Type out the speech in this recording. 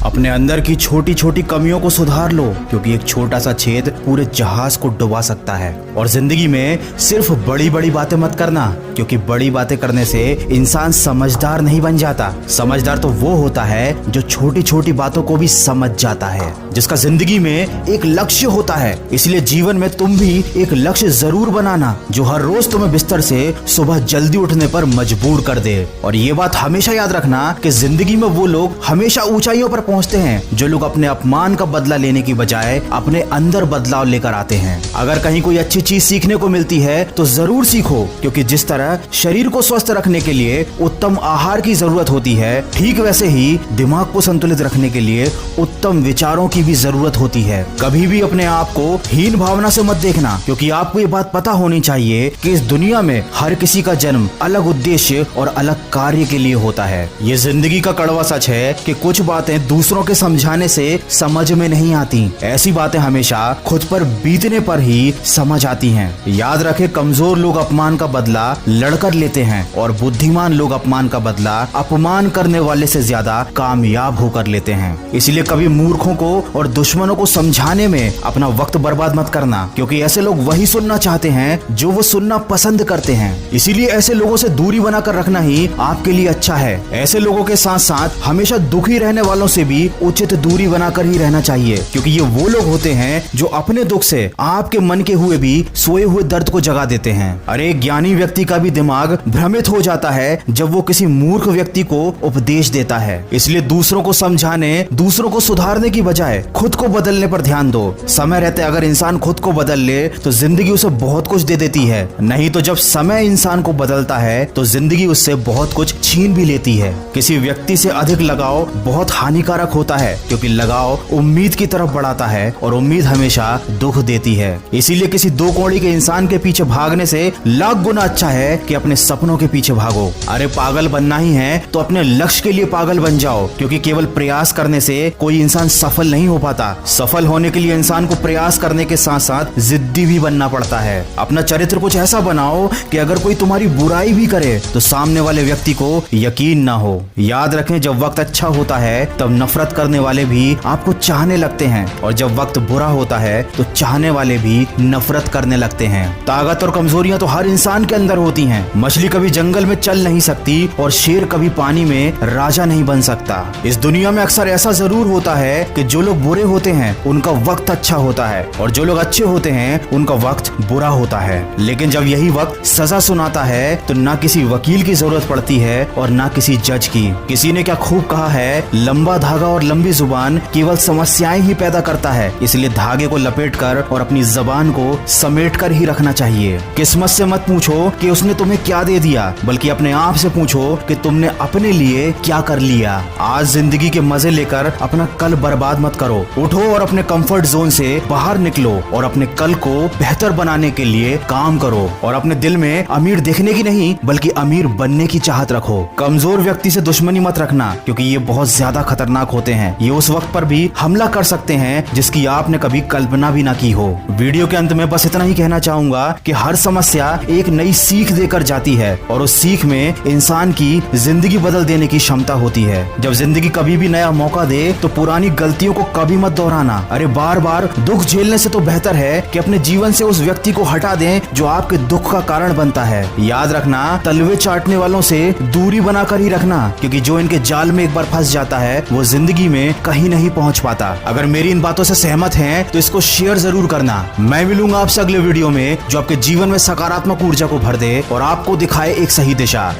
अपने अंदर की छोटी छोटी कमियों को सुधार लो, क्योंकि एक छोटा सा छेद पूरे जहाज को डुबा सकता है। और जिंदगी में सिर्फ बड़ी बड़ी बातें मत करना, क्योंकि बड़ी बातें करने से इंसान समझदार नहीं बन जाता। समझदार तो वो होता है जो छोटी छोटी बातों को भी समझ जाता है, जिसका जिंदगी में एक लक्ष्य होता है। इसलिए जीवन में तुम भी एक लक्ष्य जरूर बनाना, जो हर रोज तुम्हें बिस्तर से सुबह जल्दी उठने पर मजबूर कर दे। और ये बात हमेशा याद रखना कि जिंदगी में वो लोग हमेशा ऊंचाइयों पर पहुंचते हैं जो लोग अपने अपमान का बदला लेने की बजाय अपने अंदर बदलाव लेकर आते हैं। अगर कहीं कोई अच्छी चीज सीखने को मिलती है तो जरूर सीखो, क्योंकि जिस तरह शरीर को स्वस्थ रखने के लिए उत्तम आहार की जरूरत होती है, ठीक वैसे ही दिमाग को संतुलित रखने के लिए उत्तम विचारों की भी जरूरत होती है। कभी भी अपने आप को हीन भावना से मत देखना, क्योंकि आपको ये बात पता होनी चाहिए कि इस दुनिया में हर किसी का जन्म अलग उद्देश्य और अलग कार्य के लिए होता है। ये जिंदगी का कड़वा सच है कि कुछ बातें दूसरों के समझाने से समझ में नहीं आती। ऐसी बातें हमेशा खुद पर बीतने पर ही समझ आती हैं। याद रखें, कमजोर लोग अपमान का बदला लड़कर लेते हैं और बुद्धिमान लोग अपमान का बदला अपमान करने वाले से ज्यादा कामयाब होकर लेते हैं। इसलिए कभी मूर्खों को और दुश्मनों को समझाने में अपना वक्त बर्बाद मत करना, क्योंकि ऐसे लोग वही सुनना चाहते हैं जो वो सुनना पसंद करते हैं। इसीलिए ऐसे लोगों से दूरी बनाकर रखना ही आपके लिए अच्छा है। ऐसे लोगों के साथ साथ हमेशा दुखी रहने वालों से भी उचित दूरी बनाकर ही रहना चाहिए, क्योंकि ये वो लोग होते हैं जो अपने दुख से आपके मन के हुए भी सोए हुए दर्द को जगा देते हैं। अरे ज्ञानी व्यक्ति का भी दिमाग भ्रमित हो जाता है जब वो किसी मूर्ख व्यक्ति को उपदेश देता है। इसलिए दूसरों को समझाने, दूसरों को सुधारने की बजाय खुद को बदलने पर ध्यान दो। समय रहते अगर इंसान खुद को बदल ले तो जिंदगी उसे बहुत कुछ दे देती है, नहीं तो जब समय इंसान को बदलता है तो जिंदगी उससे बहुत कुछ छीन भी लेती है। किसी व्यक्ति से अधिक लगाव बहुत हानिकारक होता है, क्योंकि लगाव उम्मीद की तरफ बढ़ाता है और उम्मीद हमेशा दुख देती है। इसीलिए किसी दो कौड़ी के इंसान के पीछे भागने से लाख गुना अच्छा है कि अपने सपनों के पीछे भागो। अरे पागल बनना ही है तो अपने लक्ष्य के लिए पागल बन जाओ, क्योंकि केवल प्रयास करने से कोई इंसान सफल नहीं हो पाता। सफल होने के लिए इंसान को प्रयास करने के साथ साथ जिद्दी भी बनना पड़ता है। अपना चरित्र कुछ ऐसा बनाओ कि अगर कोई तुम्हारी बुराई भी करे तो सामने वाले व्यक्ति को यकीन ना हो। याद रखें, जब वक्त अच्छा होता है तब नफरत करने वाले भी आपको चाहने लगते हैं, और जब वक्त बुरा होता है तो चाहने वाले भी नफरत करने लगते हैं। ताकत और कमजोरियां तो हर इंसान के अंदर होती हैं। मछली कभी जंगल में चल नहीं सकती और शेर कभी पानी में राजा नहीं बन सकता। इस दुनिया में अक्सर ऐसा जरूर होता है कि जो लोग बुरे होते हैं उनका वक्त अच्छा होता है, और जो लोग अच्छे होते हैं उनका वक्त बुरा होता है। लेकिन जब यही वक्त सजा सुनाता है तो ना किसी वकील की जरूरत पड़ती है और ना किसी जज की। किसी ने क्या खूब कहा है, लंबा धागा और लंबी जुबान केवल समस्याएं ही पैदा करता है। इसलिए धागे को लपेटकर और अपनी जबान को समेटकर ही रखना चाहिए। किस्मत से मत पूछो कि उसने तुम्हें क्या दे दिया, बल्कि अपने आप से पूछो कि तुमने अपने लिए क्या कर लिया। आज जिंदगी के मजे लेकर अपना कल बर्बाद मत करो। उठो और अपने कंफर्ट जोन से बाहर निकलो और अपने कल को बेहतर बनाने के लिए काम करो। और अपने दिल में अमीर दिखने की नहीं बल्कि अमीर बनने की चाहत रखो। कमजोर व्यक्ति से दुश्मनी मत रखना, क्योंकि ये बहुत ज्यादा खतरनाक होते हैं। ये उस वक्त पर भी हमला कर सकते हैं जिसकी आपने कभी कल्पना भी ना की हो। वीडियो के अंत में बस इतना ही कहना चाहूंगा कि हर समस्या एक नई सीख देकर जाती है, और उस सीख में इंसान की जिंदगी बदल देने की क्षमता होती है। जब जिंदगी कभी भी नया मौका दे तो पुरानी गलतियों को कभी मत दोहराना। अरे बार बार दुख झेलने से तो बेहतर है कि अपने जीवन से उस व्यक्ति को हटा दें जो आपके दुख का कारण बनता है। याद रखना, तलवे चाटने वालों से दूरी बनाकर ही रखना, क्योंकि जो इनके जाल में एक बार फंस जाता है वो जिंदगी में कहीं नहीं पहुंच पाता। अगर मेरी इन बातों से सहमत हैं तो इसको शेयर जरूर करना। मैं मिलूंगा आपसे अगले वीडियो में जो आपके जीवन में सकारात्मक ऊर्जा को भर दे और आपको दिखाए एक सही दिशा।